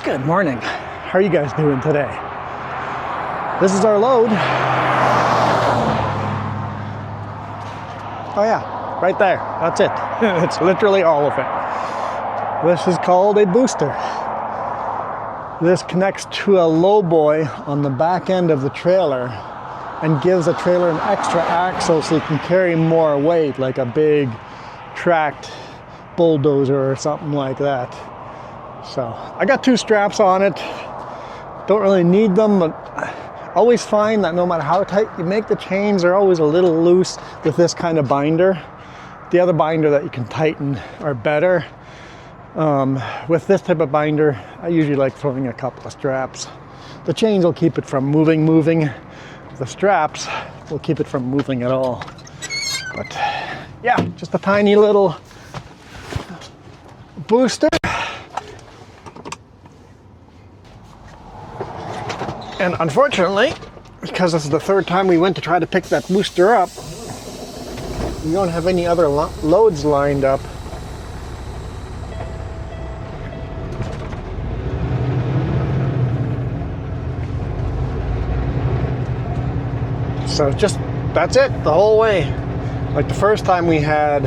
Good morning. How are you guys doing today? This is our load. Oh yeah, right there. That's it. It's literally all of it. This is called a booster. This connects to a lowboy on the back end of the trailer and gives the trailer an extra axle so you can carry more weight, like a big tracked bulldozer or something like that. So I got 2 straps on it. Don't really need them, but I always find that no matter how tight you make the chains, they're always a little loose with this kind of binder. The other binder that you can tighten are better. With this type of binder, I usually like throwing a couple of straps. The chains will keep it from moving. The straps will keep it from moving at all. But yeah, just a tiny little booster. And unfortunately, because this is the 3rd time we went to try to pick that booster up, we don't have any other loads lined up. So that's it, the whole way. Like the first time we had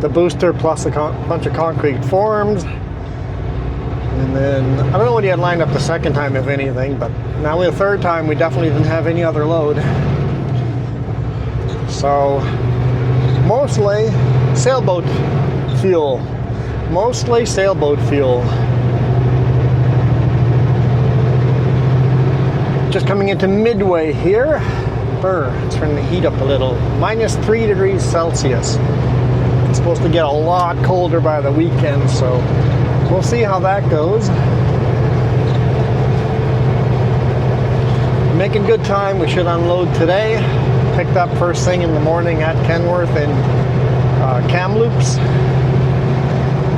the booster plus a bunch of concrete forms. And then, I don't know what he had lined up the second time, if anything, but now the 3rd time we definitely didn't have any other load. So, mostly sailboat fuel. Mostly sailboat fuel. Just coming into midway here. It's turning the heat up a little. Minus 3 degrees Celsius. It's supposed to get a lot colder by the weekend, so we'll see how that goes. Making good time. We should unload today. Picked up first thing in the morning at Kenworth in Kamloops.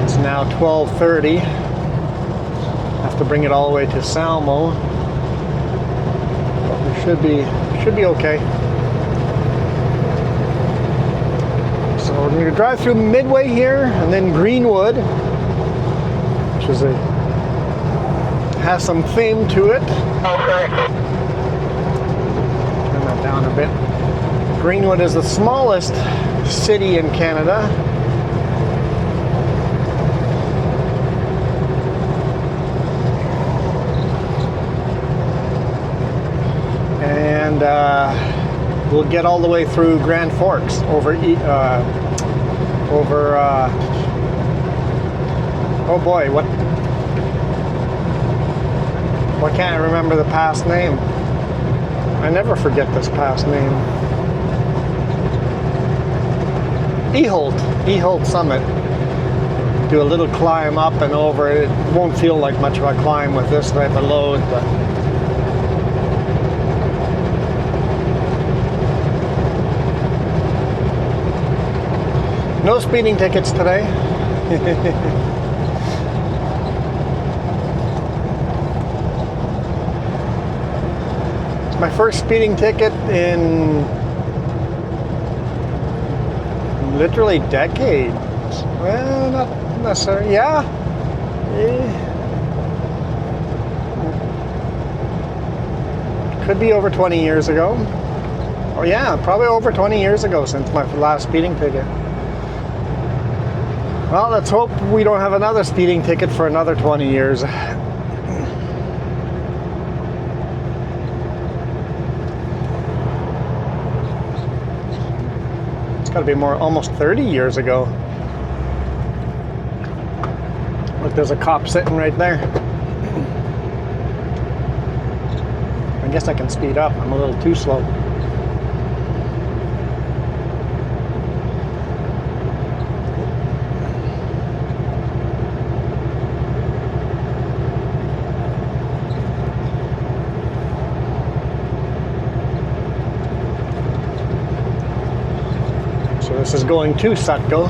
It's now 12:30. Have to bring it all the way to Salmo. But we should be okay. So we're going to drive through Midway here and then Greenwood, which is has some fame to it. Okay. Turn that down a bit. Greenwood is the smallest city in Canada. And we'll get all the way through Grand Forks over oh boy, why can't I remember the past name? I never forget this past name. Eholt Summit. Do a little climb up and over. It won't feel like much of a climb with this type of load, but no speeding tickets today. It's my first speeding ticket in literally decades. Well, not necessarily. Yeah. Could be over 20 years ago. Oh yeah, probably over 20 years ago since my last speeding ticket. Well, let's hope we don't have another speeding ticket for another 20 years. It's got to be almost 30 years ago. Look, there's a cop sitting right there. I guess I can speed up. I'm a little too slow. This is going to Sutco.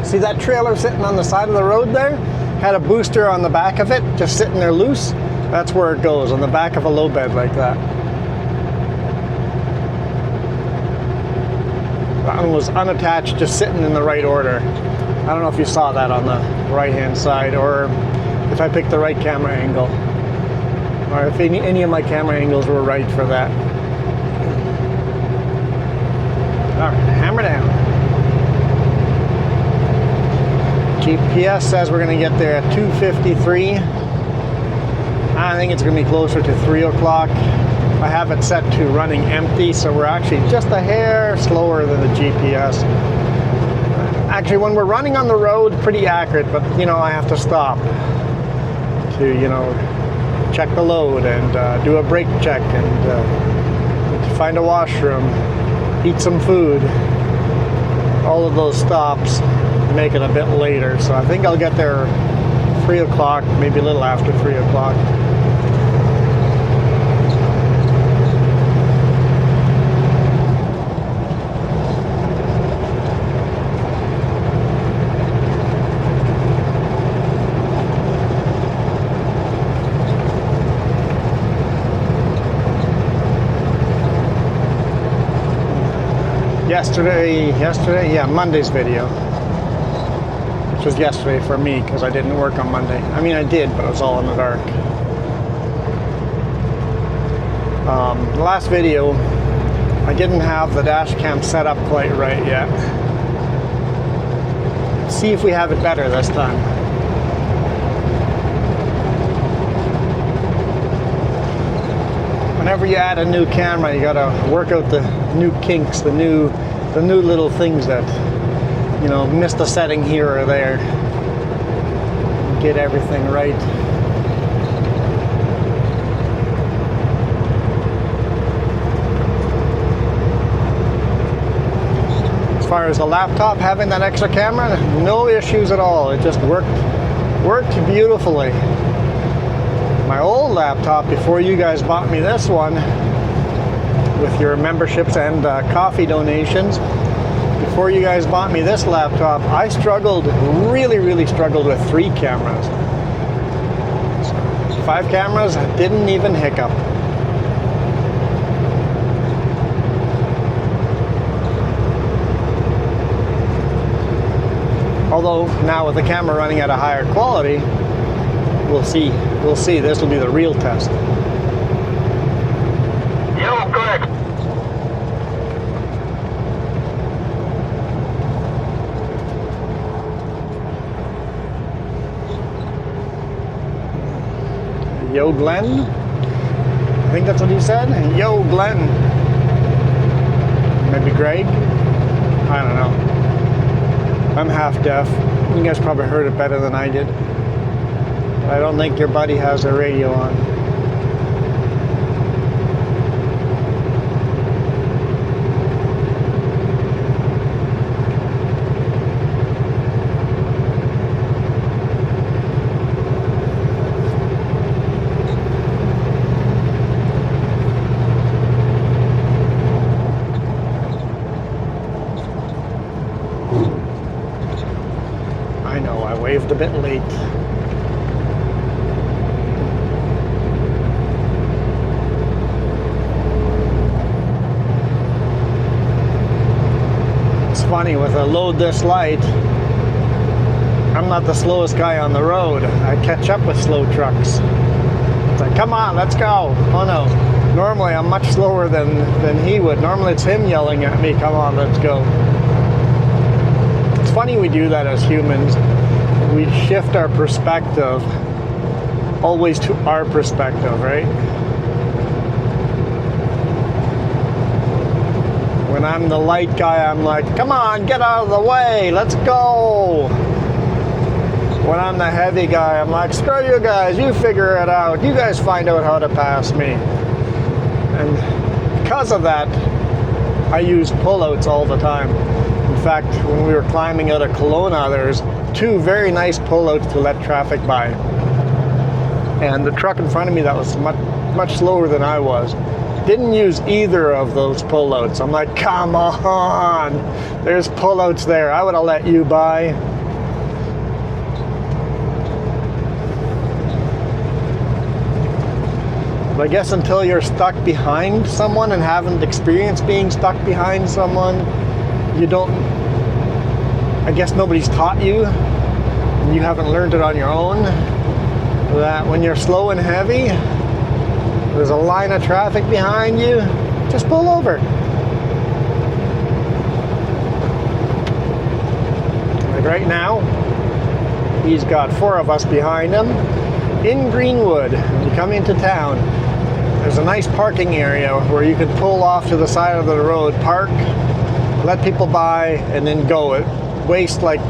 See that trailer sitting on the side of the road there? Had a booster on the back of it, just sitting there loose. That's where it goes, on the back of a low bed like that. That one was unattached, just sitting in the right order. I don't know if you saw that on the right hand side, or if I picked the right camera angle, or if any of my camera angles were right for that. All right, hammer down. GPS says we're going to get there at 2:53. I think it's going to be closer to 3 o'clock. I have it set to running empty, so we're actually just a hair slower than the GPS. Actually, when we're running on the road, pretty accurate, but you know, I have to stop to, you know, check the load and do a brake check and find a washroom, eat some food. All of those stops make it a bit later, so I think I'll get there 3 o'clock, maybe a little after 3 o'clock. Monday's video, which was yesterday for me because I didn't work on Monday. I mean, I did, but it was all in the dark. The last video, I didn't have the dash cam set up quite right yet. See if we have it better this time. Whenever you add a new camera, you gotta work out the new kinks, the new little things that, you know, missed a setting here or there. Get everything right. As far as the laptop, having that extra camera, no issues at all. It just worked beautifully. My old laptop, before you guys bought me this one, with your memberships and coffee donations, before you guys bought me this laptop, I really struggled with 3 cameras. 5 cameras, didn't even hiccup. Although now with the camera running at a higher quality, we'll see. This will be the real test. Yo, correct. Yo, Glenn. I think that's what he said. Yo, Glenn. Maybe Greg. I don't know. I'm half deaf. You guys probably heard it better than I did. I don't think your buddy has a radio on. I know, I waved a bit late. Funny, with a load this light, I'm not the slowest guy on the road. I catch up with slow trucks. It's like, come on, let's go. Oh no. Normally I'm much slower than he would. Normally it's him yelling at me, come on, let's go. It's funny we do that as humans. We shift our perspective always to our perspective, right? When I'm the light guy, I'm like, come on, get out of the way, let's go. When I'm the heavy guy, I'm like, screw you guys, you figure it out. You guys find out how to pass me. And because of that, I use pullouts all the time. In fact, when we were climbing out of Kelowna, there's 2 very nice pullouts to let traffic by. And the truck in front of me that was much slower than I was didn't use either of those pullouts. I'm like, come on, there's pullouts there. I would have let you by. But I guess until you're stuck behind someone and haven't experienced being stuck behind someone, you don't I guess nobody's taught you, and you haven't learned it on your own, that when you're slow and heavy, there's a line of traffic behind you, just pull over. Like right now, he's got 4 of us behind him in Greenwood. When you come into town, there's a nice parking area where you can pull off to the side of the road, park, let people by, and then go. It wastes like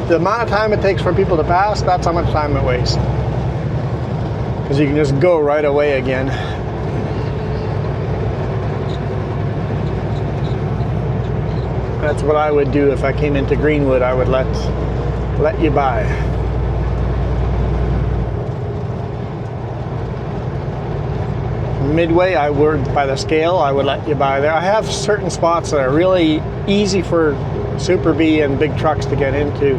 the amount of time it takes for people to pass, that's how much time it wastes. Because you can just go right away again. That's what I would do if I came into Greenwood. I would let you by. Midway, I would, by the scale, I would let you by there. I have certain spots that are really easy for Super B and big trucks to get into,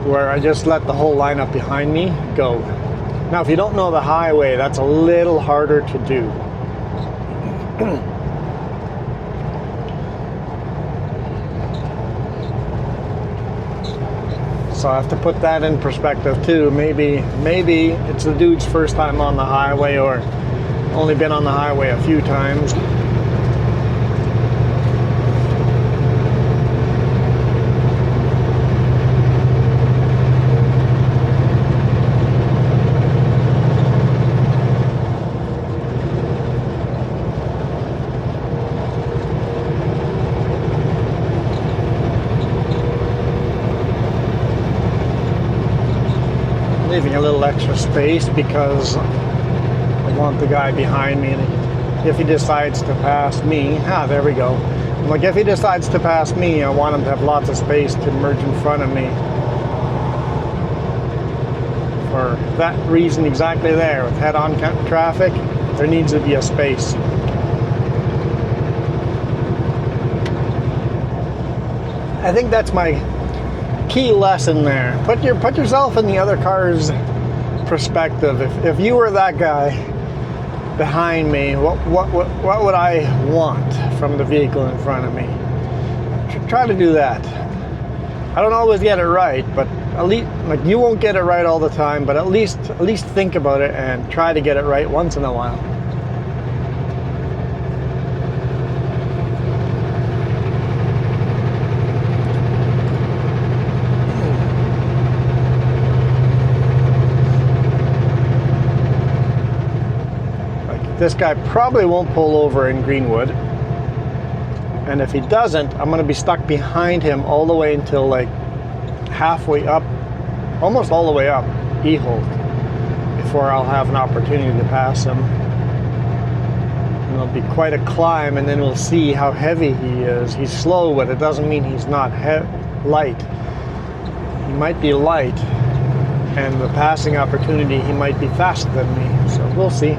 where I just let the whole lineup behind me go. Now, if you don't know the highway, that's a little harder to do. So I have to put that in perspective too. Maybe it's the dude's first time on the highway, or only been on the highway a few times. Leaving a little extra space because I want the guy behind me, and if he decides to pass me, there we go. Like, if he decides to pass me, I want him to have lots of space to merge in front of me. For that reason exactly there, with head-on traffic, there needs to be a space. I think that's my key lesson there. Put yourself in the other car's perspective. If you were that guy behind me, what would I want from the vehicle in front of me? Try to do that. I don't always get it right, but at least, like, you won't get it right all the time, but at least think about it and try to get it right once in a while. This guy probably won't pull over in Greenwood, and if he doesn't, I'm going to be stuck behind him all the way until like halfway up, almost all the way up E-Holt, before I'll have an opportunity to pass him. And it'll be quite a climb, and then we'll see how heavy he is. He's slow, but it doesn't mean he's not light. He might be light, and the passing opportunity, he might be faster than me, so we'll see.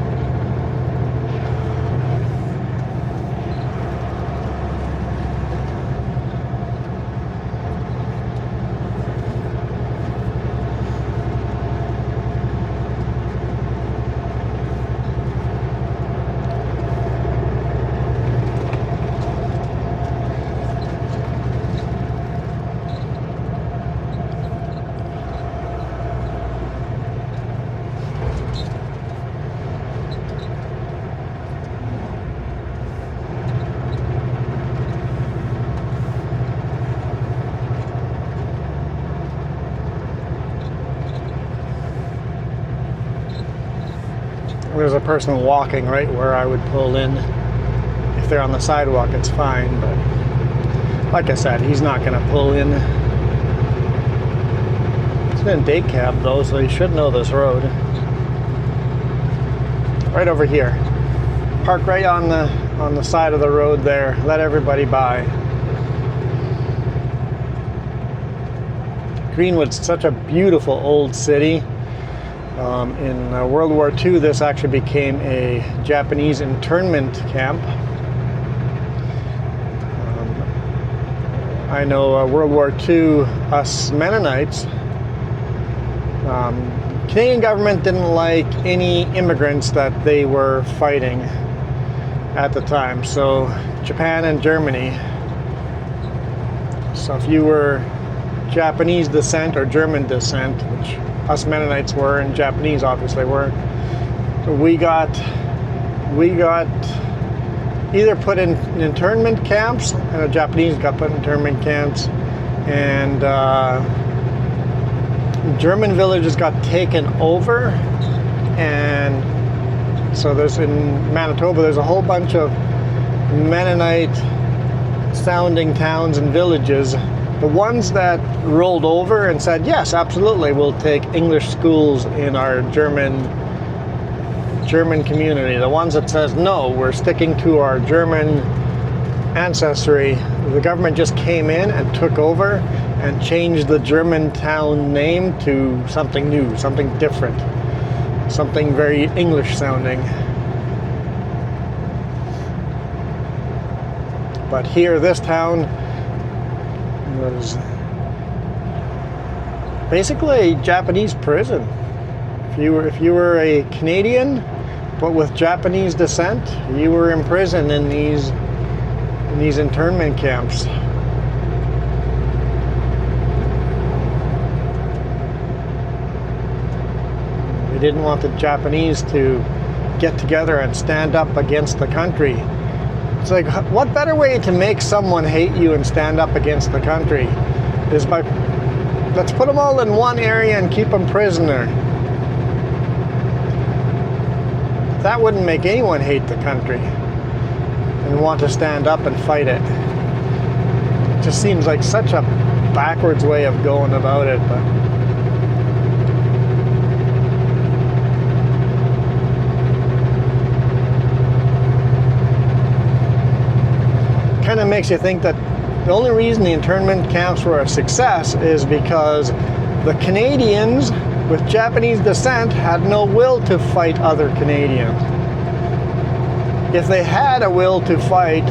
There's a person walking right where I would pull in. If they're on the sidewalk, it's fine, but like I said, he's not going to pull in. He's in a day cab though, so he should know this road. Right over here. Park right on the side of the road there. Let everybody by. Greenwood's such a beautiful old city. In World War II, this actually became a Japanese internment camp. I know World War II, us Mennonites, Canadian government didn't like any immigrants that they were fighting at the time. So Japan and Germany. So if you were Japanese descent or German descent, which us Mennonites were, and Japanese obviously were. So we got either put in internment camps, and the Japanese got put in internment camps, and German villages got taken over. And so there's, in Manitoba, there's a whole bunch of Mennonite sounding towns and villages. The ones that rolled over and said, yes, absolutely, we'll take English schools in our German community. The ones that says, no, we're sticking to our German ancestry. The government just came in and took over and changed the German town name to something new, something different, something very English sounding. But here, this town was basically a Japanese prison. If you were a Canadian but with Japanese descent, you were in prison in these internment camps. They didn't want the Japanese to get together and stand up against the country. It's like, what better way to make someone hate you and stand up against the country is by, let's put them all in one area and keep them prisoner. That wouldn't make anyone hate the country and want to stand up and fight it. It just seems like such a backwards way of going about it, but kind of makes you think that the only reason the internment camps were a success is because the Canadians with Japanese descent had no will to fight other Canadians. If they had a will to fight,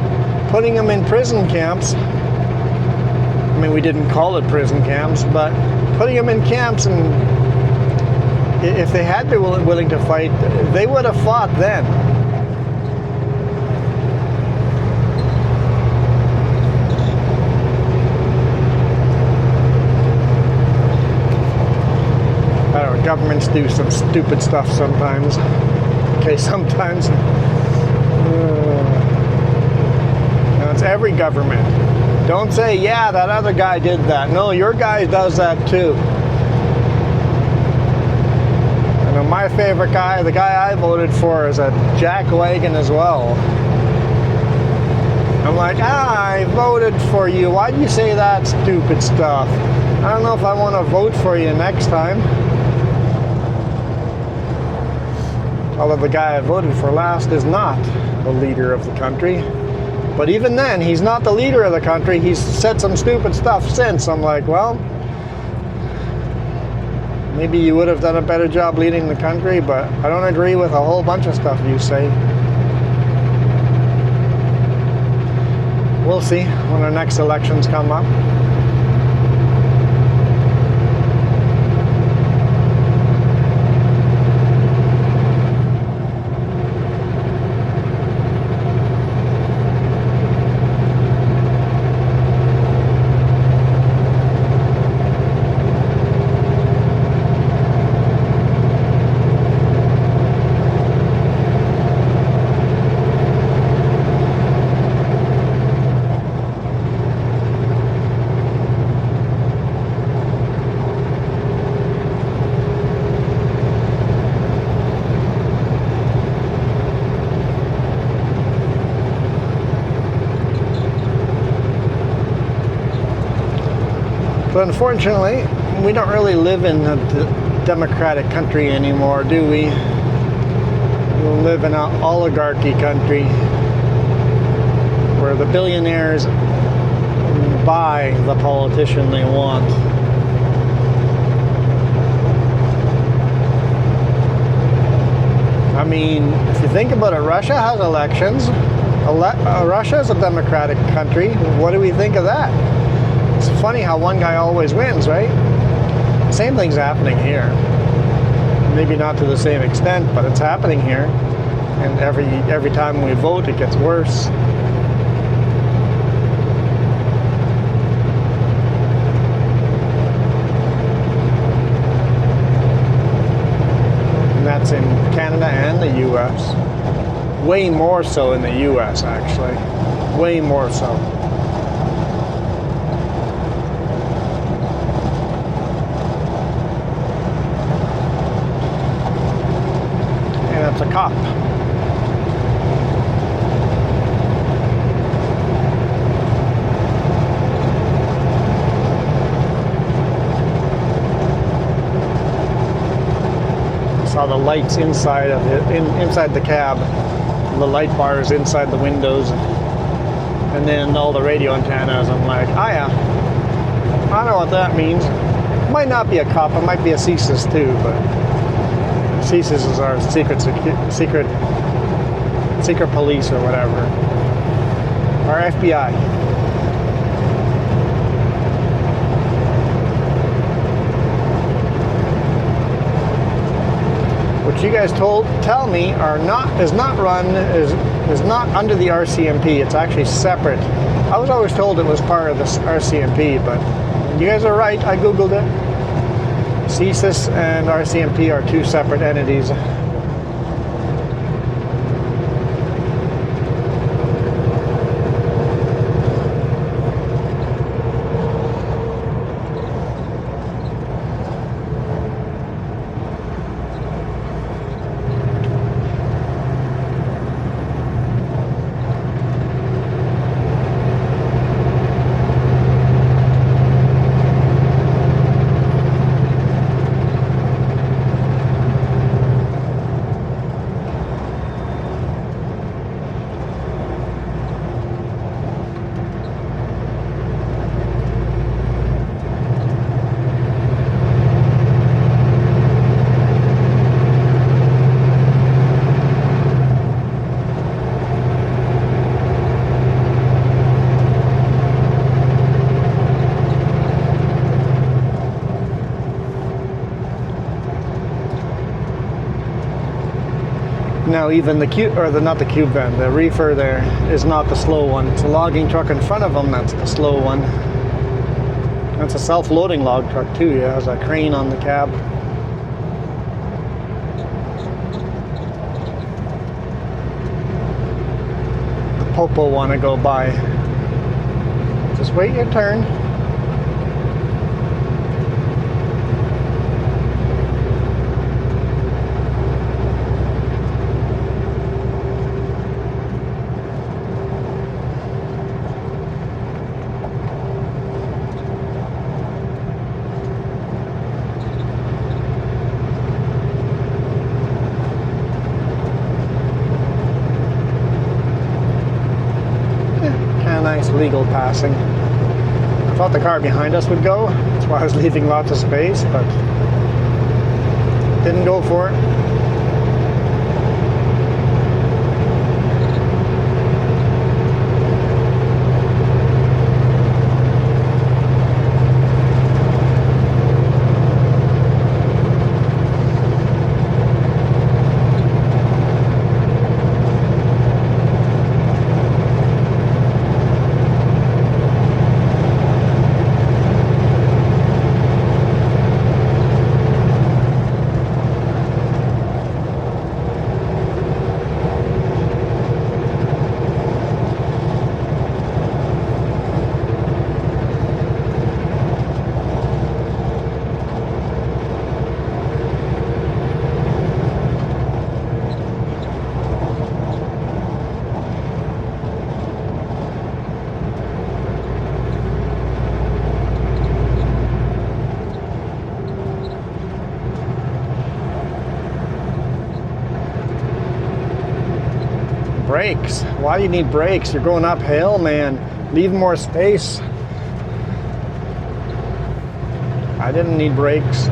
putting them in prison camps, I mean, we didn't call it prison camps, but putting them in camps, and if they had been willing to fight, they would have fought then. Governments do some stupid stuff sometimes. Okay, sometimes. Now it's every government. Don't say, yeah, that other guy did that. No, your guy does that too. I know my favorite guy, the guy I voted for, is a jackwagon as well. I'm like, I voted for you. Why do you say that stupid stuff? I don't know if I want to vote for you next time. Although the guy I voted for last is not the leader of the country. But even then, he's not the leader of the country. He's said some stupid stuff since. I'm like, well, maybe you would have done a better job leading the country, but I don't agree with a whole bunch of stuff you say. We'll see when our next elections come up. But unfortunately, we don't really live in a democratic country anymore, do we? We live in an oligarchy country where the billionaires buy the politician they want. I mean, if you think about it, Russia has elections. Russia is a democratic country. What do we think of that? It's funny how one guy always wins, right? Same thing's happening here. Maybe not to the same extent, but it's happening here. And every time we vote, it gets worse. US. Way more so in the US, actually. Way more so. And it's a cop. Saw the lights inside of it, inside the cab, the light bars inside the windows, and then all the radio antennas. I'm like, oh yeah, I know what that means. Might not be a cop, it might be a CSIS too, but CSIS is our secret police or whatever, our FBI. Which you guys tell me is not under the RCMP. It's actually separate. I was always told it was part of the RCMP, but you guys are right. I googled it. CSIS and RCMP are two separate entities. Now even the cube van, the reefer there is not the slow one. It's a logging truck in front of them that's the slow one. That's a self-loading log truck too. It has a crane on the cab. The popo want to go by. Just wait your turn. Nice legal passing. I thought the car behind us would go. That's why I was leaving lots of space, but didn't go for it. Brakes. Why do you need brakes? You're going uphill, man. Leave more space. I didn't need brakes.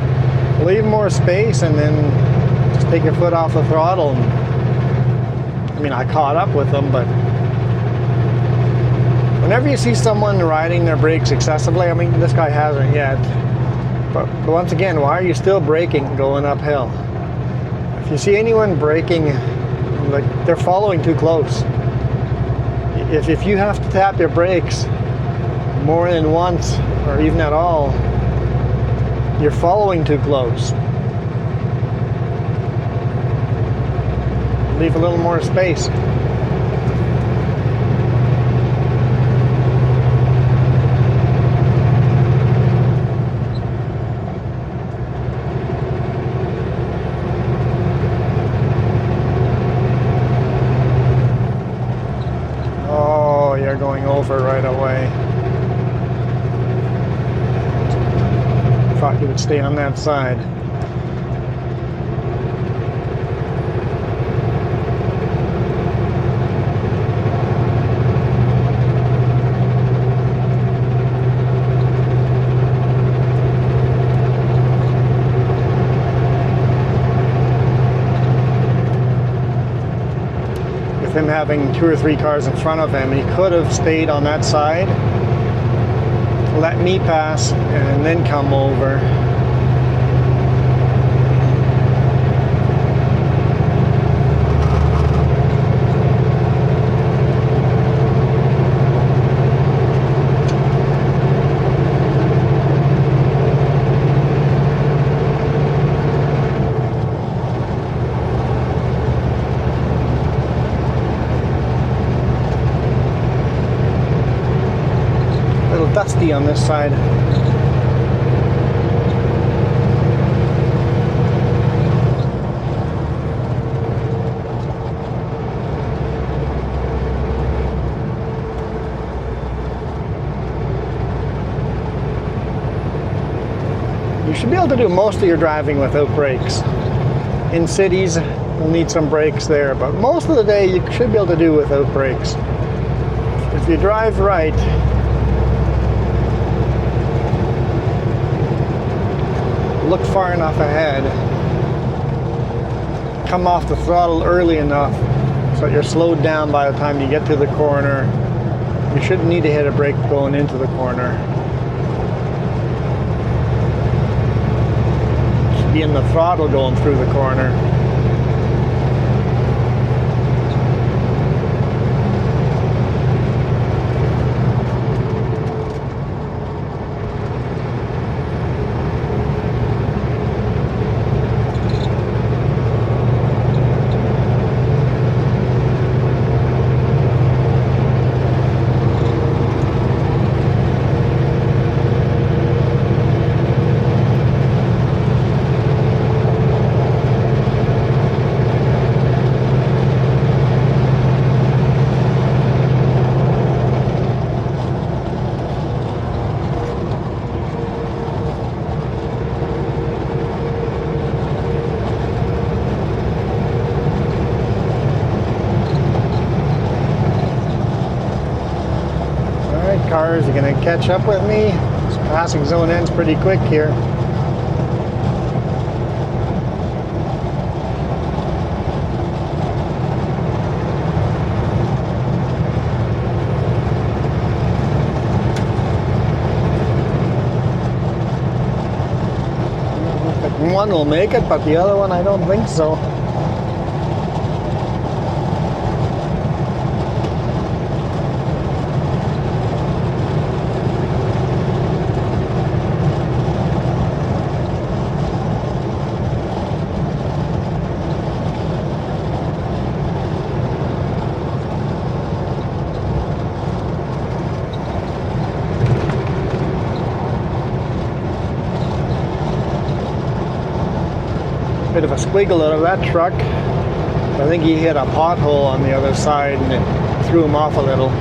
Leave more space and then just take your foot off the throttle. I mean, I caught up with them, but whenever you see someone riding their brakes excessively, I mean, this guy hasn't yet, but once again, why are you still braking going uphill? If you see anyone braking, like they're following too close. If you have to tap your brakes more than once or even at all, you're following too close. leave a little more space. Oh, you're going over right away. Thought you would stay on that side. Him having 2 or 3 cars in front of him, he could have stayed on that side, let me pass, and then come over. Dusty on this side. You should be able to do most of your driving without brakes. In cities, you'll need some brakes there, but most of the day you should be able to do without brakes. If you drive right, look far enough ahead, come off the throttle early enough so that you're slowed down by the time you get to the corner. You shouldn't need to hit a brake going into the corner. You should be in the throttle going through the corner. Cars are going to catch up with me. This passing zone ends pretty quick here. One will make it, but the other one I don't think so. Bit of a squiggle out of that truck. I think he hit a pothole on the other side and it threw him off a little.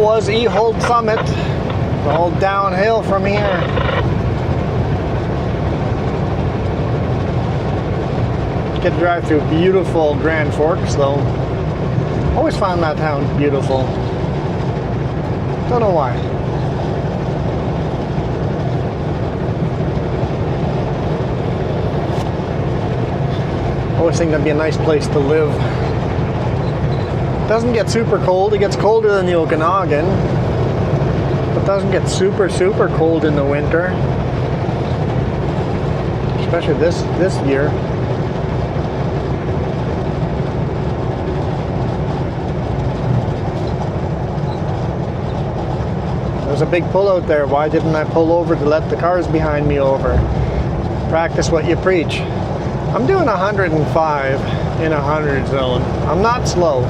was Ehold Summit. It's all downhill from here. Get to drive through beautiful Grand Forks though. Always found that town beautiful. Don't know why. Always think that'd be a nice place to live. Doesn't get super cold. It gets colder than the Okanagan, but doesn't get super cold in the winter. Especially this year. There's a big pull out there. Why didn't I pull over to let the cars behind me over? Practice what you preach. I'm doing 105 in a 100 zone. I'm not slow.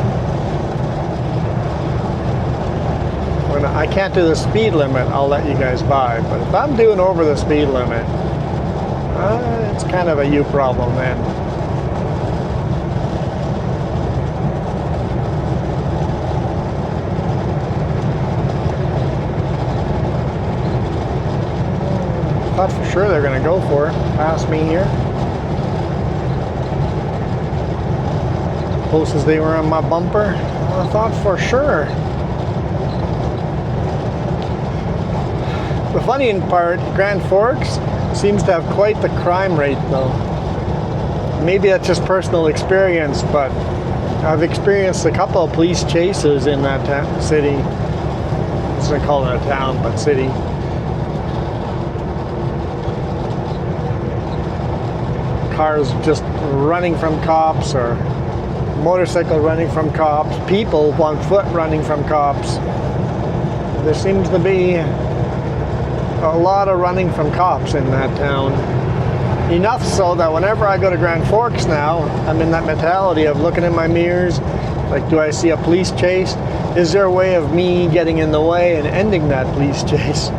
When I can't do the speed limit, I'll let you guys by. But if I'm doing over the speed limit, it's kind of a you problem then. Thought for sure they're going to go for it. Pass me here. Close as they were on my bumper. I thought for sure. The funny part, Grand Forks seems to have quite the crime rate though. Maybe that's just personal experience, but I've experienced a couple of police chases in that city. I was going to call it a town, but city. Cars just running from cops, or motorcycle running from cops, people on foot running from cops. There seems to be a lot of running from cops in that town. Enough so that whenever I go to Grand Forks now, I'm in that mentality of looking in my mirrors, like, do I see a police chase? Is there a way of me getting in the way and ending that police chase?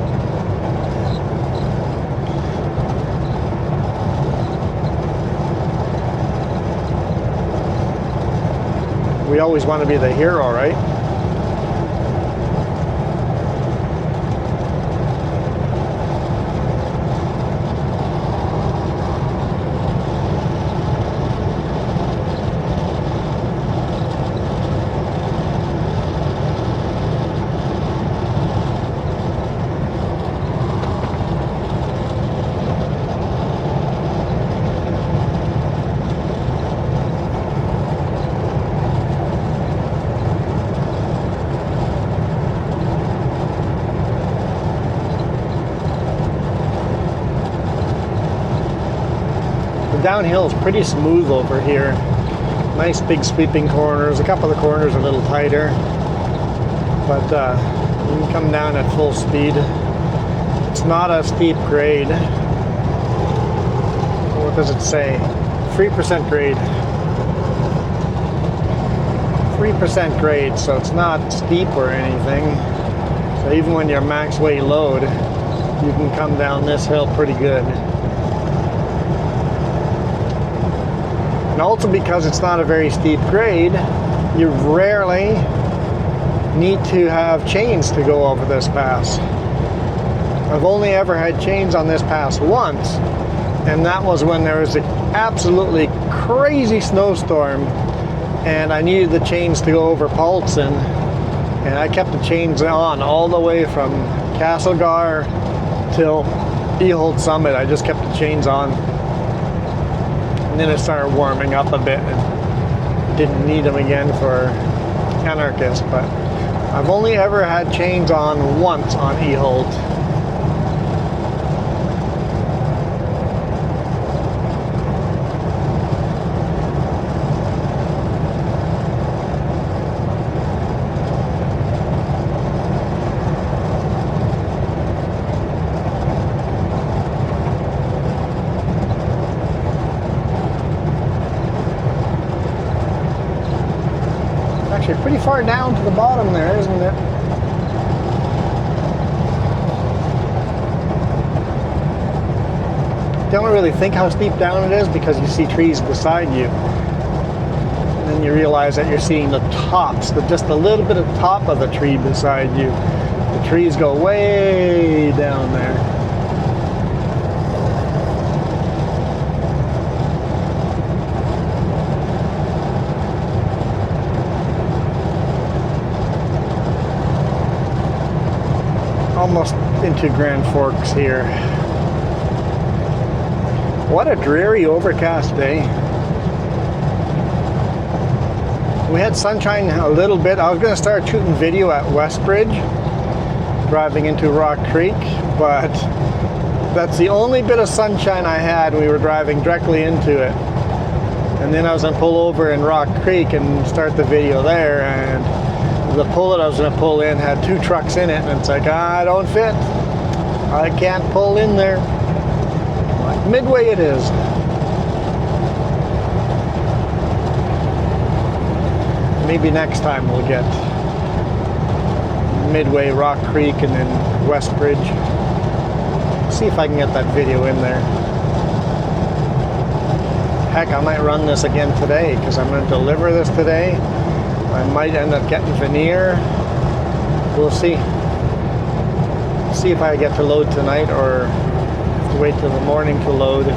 We always want to be the hero, right? Downhill is pretty smooth over here. Nice big sweeping corners. A couple of the corners are a little tighter, but you can come down at full speed. It's not a steep grade. What does it say? 3% grade. 3% grade, so it's not steep or anything. So even when you're max weight load, you can come down this hill pretty good. And also because it's not a very steep grade, you rarely need to have chains to go over this pass. I've only ever had chains on this pass once, and that was when there was an absolutely crazy snowstorm and I needed the chains to go over Paulson, and I kept the chains on all the way from Castlegar till Ehold Summit. I just kept the chains on. And then it started warming up a bit and didn't need them again for Anarchist. But I've only ever had chains on once on Ehold. Pretty far down to the bottom there, isn't it? Don't really think how steep down it is because you see trees beside you. And then then you realize that you're seeing the tops, just a little bit of top of the tree beside you. The trees go way down there. Almost into Grand Forks here. What a dreary overcast day. We had sunshine a little bit. I was going to start shooting video at Westbridge, driving into Rock Creek, but that's the only bit of sunshine I had. We were driving directly into it. And then I was going to pull over in Rock Creek and start the video there, and the pull that I was going to pull in had 2 trucks in it, and it's like, I don't fit. I can't pull in there. Like, Midway it is. Maybe next time we'll get Midway, Rock Creek, and then Westbridge. See if I can get that video in there. Heck, I might run this again today because I'm going to deliver this today. I might end up getting veneer. We'll see. See if I get to load tonight or have to wait till the morning to load.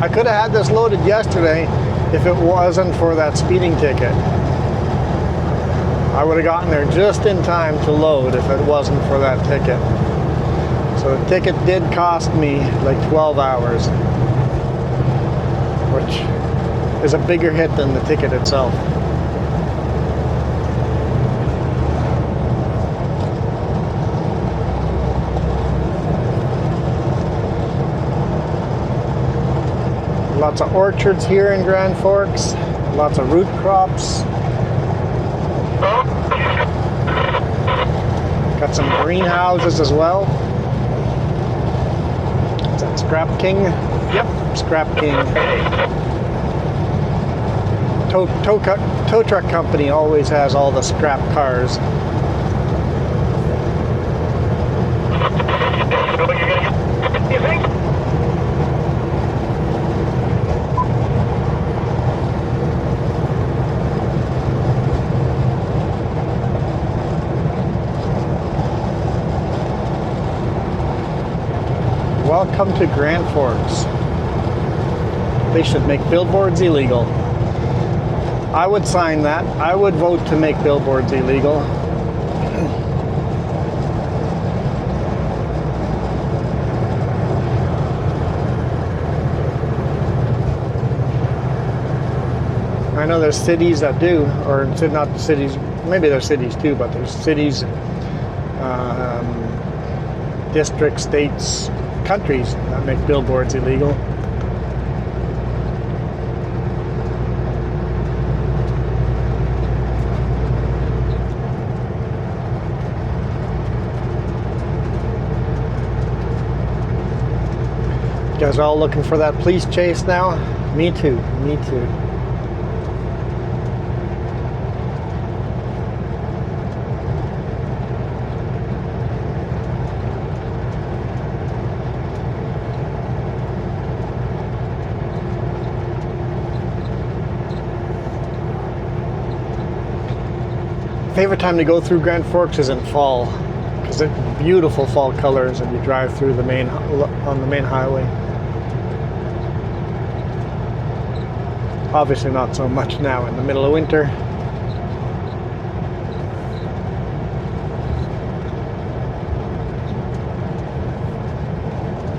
I could have had this loaded yesterday if it wasn't for that speeding ticket. I would have gotten there just in time to load if it wasn't for that ticket. So the ticket did cost me like 12 hours, which is a bigger hit than the ticket itself. Lots of orchards here in Grand Forks, lots of root crops. Got some greenhouses as well. Is that Scrap King? Yep, Scrap King. Tow truck company always has all the scrap cars. Welcome to Grand Forks. They should make billboards illegal. I would sign that. I would vote to make billboards illegal. I know there's cities that do, or not cities, maybe there's cities too, but there's cities, districts, states, countries that make billboards illegal. You guys are all looking for that police chase now? Me too, me too. Favorite time to go through Grand Forks is in fall, because it's beautiful fall colors and you drive through on the main highway. Obviously not so much now in the middle of winter.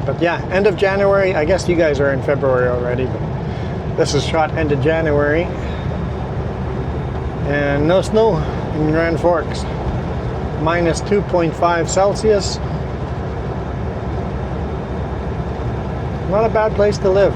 But yeah, end of January. I guess you guys are in February already, but this is shot end of January. And no snow in Grand Forks. Minus 2.5 Celsius. Not a bad place to live.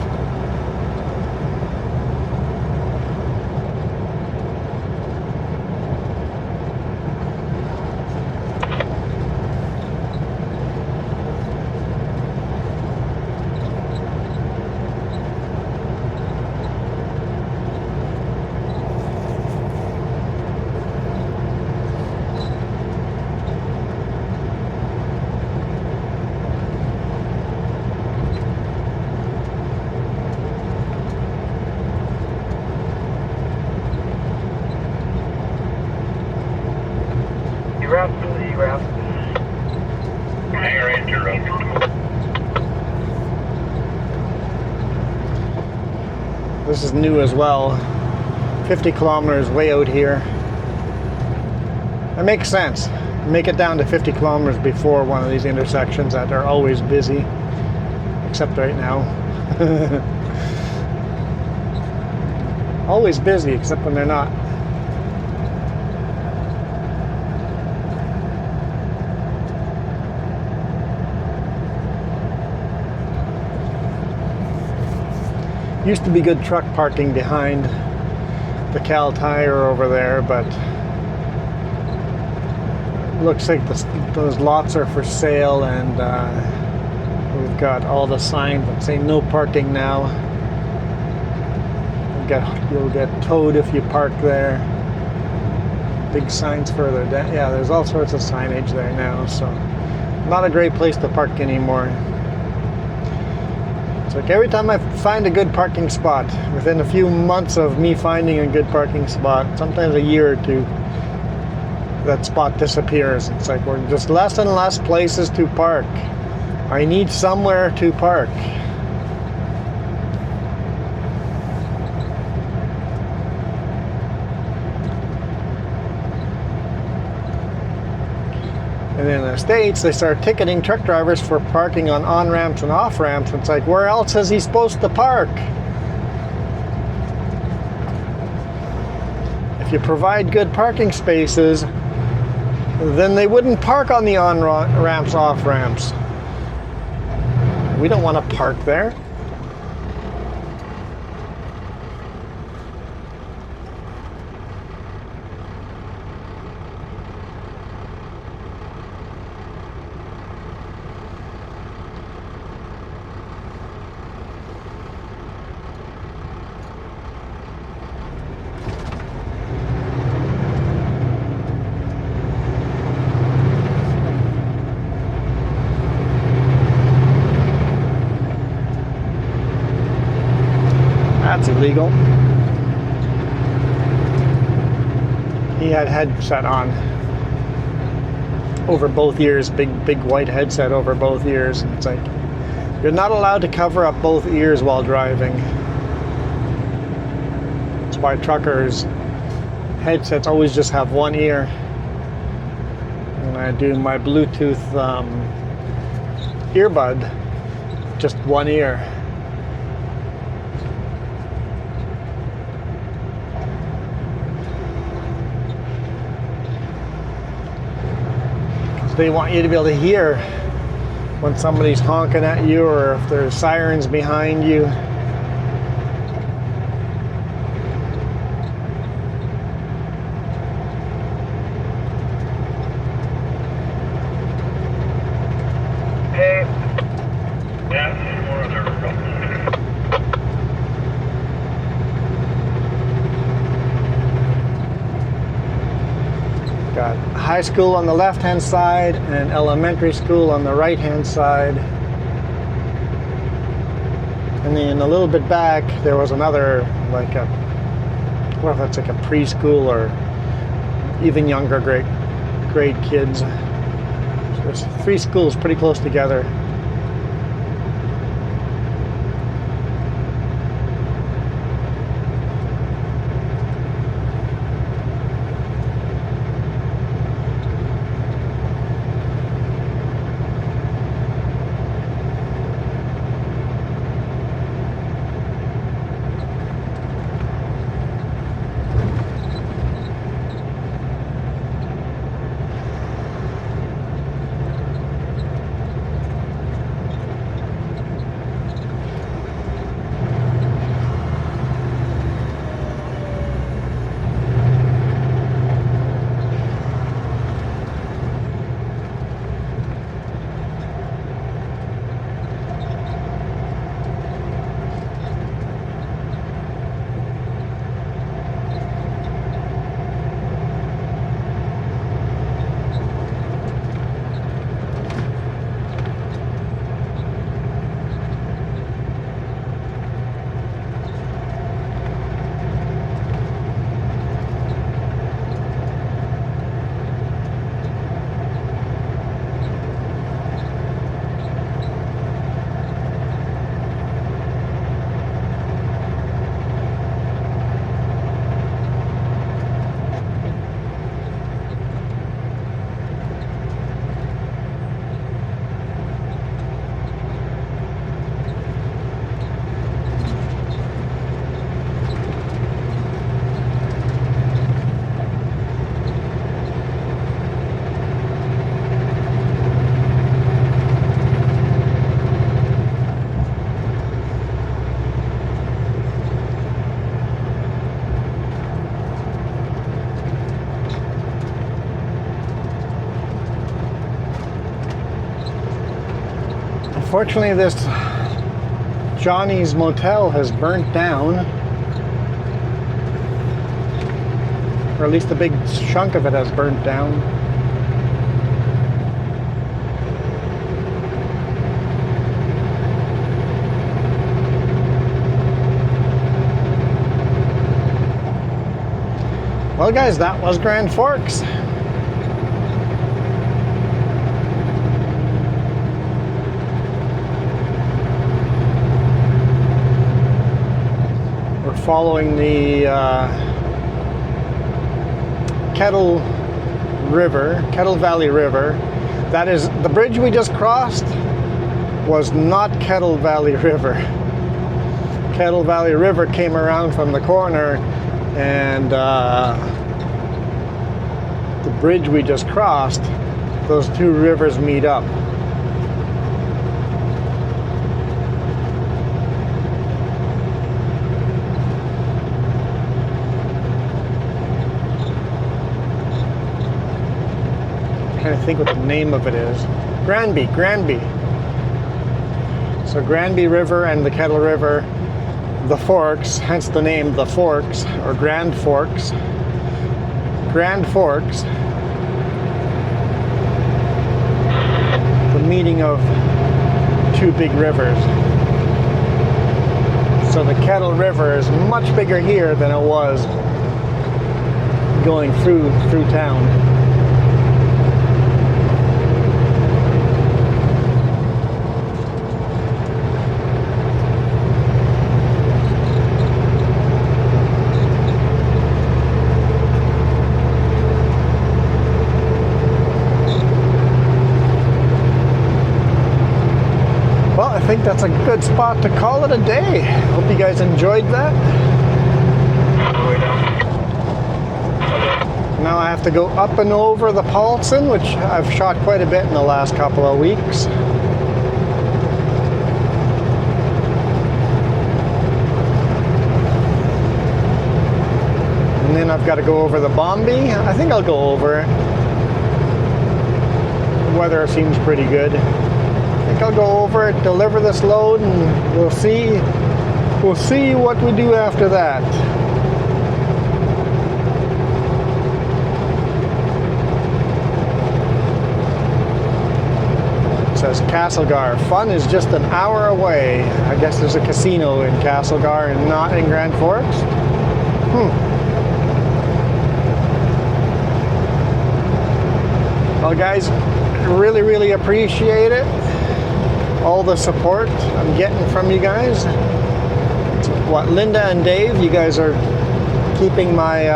route. Hangar interrupted. This is new as well. 50 kilometers way out here. It makes sense. Make it down to 50 kilometers before one of these intersections that are always busy, except right now. Always busy except when they're not. Used to be good truck parking behind the Cal Tire over there, but looks like those lots are for sale, and we've got all the signs that say no parking now. You'll get towed if you park there. Big signs further down. Yeah, there's all sorts of signage there now, so not a great place to park anymore. It's like every time I find a good parking spot, within a few months of me finding a good parking spot, sometimes a year or two, that spot disappears. It's like we're just less and less places to park. I need somewhere to park. And in the States, they start ticketing truck drivers for parking on on-ramps and off-ramps. It's like, where else is he supposed to park? If you provide good parking spaces, then they wouldn't park on the on-ramps, off-ramps. We don't want to park there. That's illegal. He had headset on over both ears, big white headset over both ears. And it's like, you're not allowed to cover up both ears while driving. That's why truckers' headsets always just have one ear. When I do my Bluetooth earbud, just one ear. They want you to be able to hear when somebody's honking at you, or if there's sirens behind you. Hey. Yeah, more of their Got high school on the left-hand side and elementary school on the right-hand side. And then a little bit back, there was another, like a, what if that's like a preschool or even younger grade kids. So there's 3 schools pretty close together. Fortunately, this Johnny's Motel has burnt down. Or at least a big chunk of it has burnt down. Well guys, that was Grand Forks. We're following the Kettle Valley River. That is, the bridge we just crossed was not Kettle Valley River. Kettle Valley River came around from the corner, and the bridge we just crossed, those two rivers meet up. I'm trying to think what the name of it is. Granby. So Granby River and the Kettle River, the Forks, hence the name the Forks, or Grand Forks. Grand Forks, the meeting of two big rivers. So the Kettle River is much bigger here than it was going through town. I think that's a good spot to call it a day. Hope you guys enjoyed that. Now I have to go up and over the Paulson, which I've shot quite a bit in the last couple of weeks. And then I've got to go over the Bombay. I think I'll go over it. The weather seems pretty good. I think I'll go over it, deliver this load, and we'll see what we do after that. It says Castlegar. Fun is just an hour away. I guess there's a casino in Castlegar and not in Grand Forks. Well guys, really appreciate it. All the support I'm getting from you guys. What, Linda and Dave, you guys are keeping my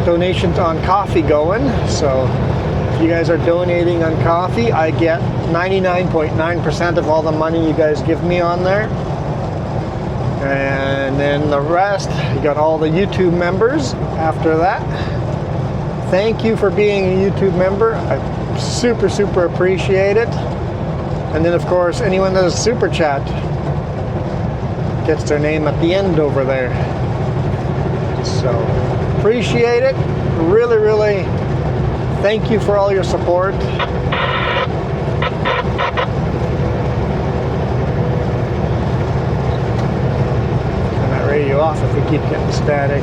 donations on coffee going. So if you guys are donating on coffee, I get 99.9% of all the money you guys give me on there. And then the rest, you got all the YouTube members after that. Thank you for being a YouTube member. I super appreciate it. And then of course anyone that does super chat gets their name at the end over there. So appreciate it. Really thank you for all your support. Turn that radio off if we keep getting static.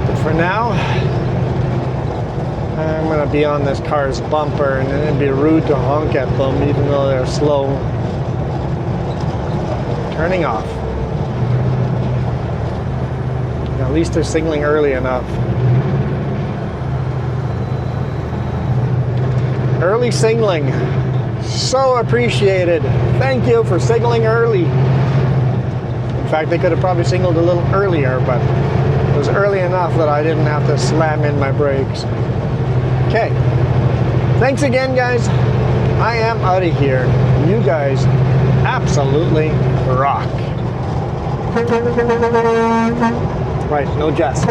But for now, I'm going to be on this car's bumper, and then it'd be rude to honk at them even though they're slow. Turning off. At least they're signaling early enough. Early signaling. So appreciated. Thank you for signaling early. In fact, they could have probably signaled a little earlier, but it was early enough that I didn't have to slam in my brakes. Okay, thanks again guys. I am out of here. You guys absolutely rock. Right, no jest.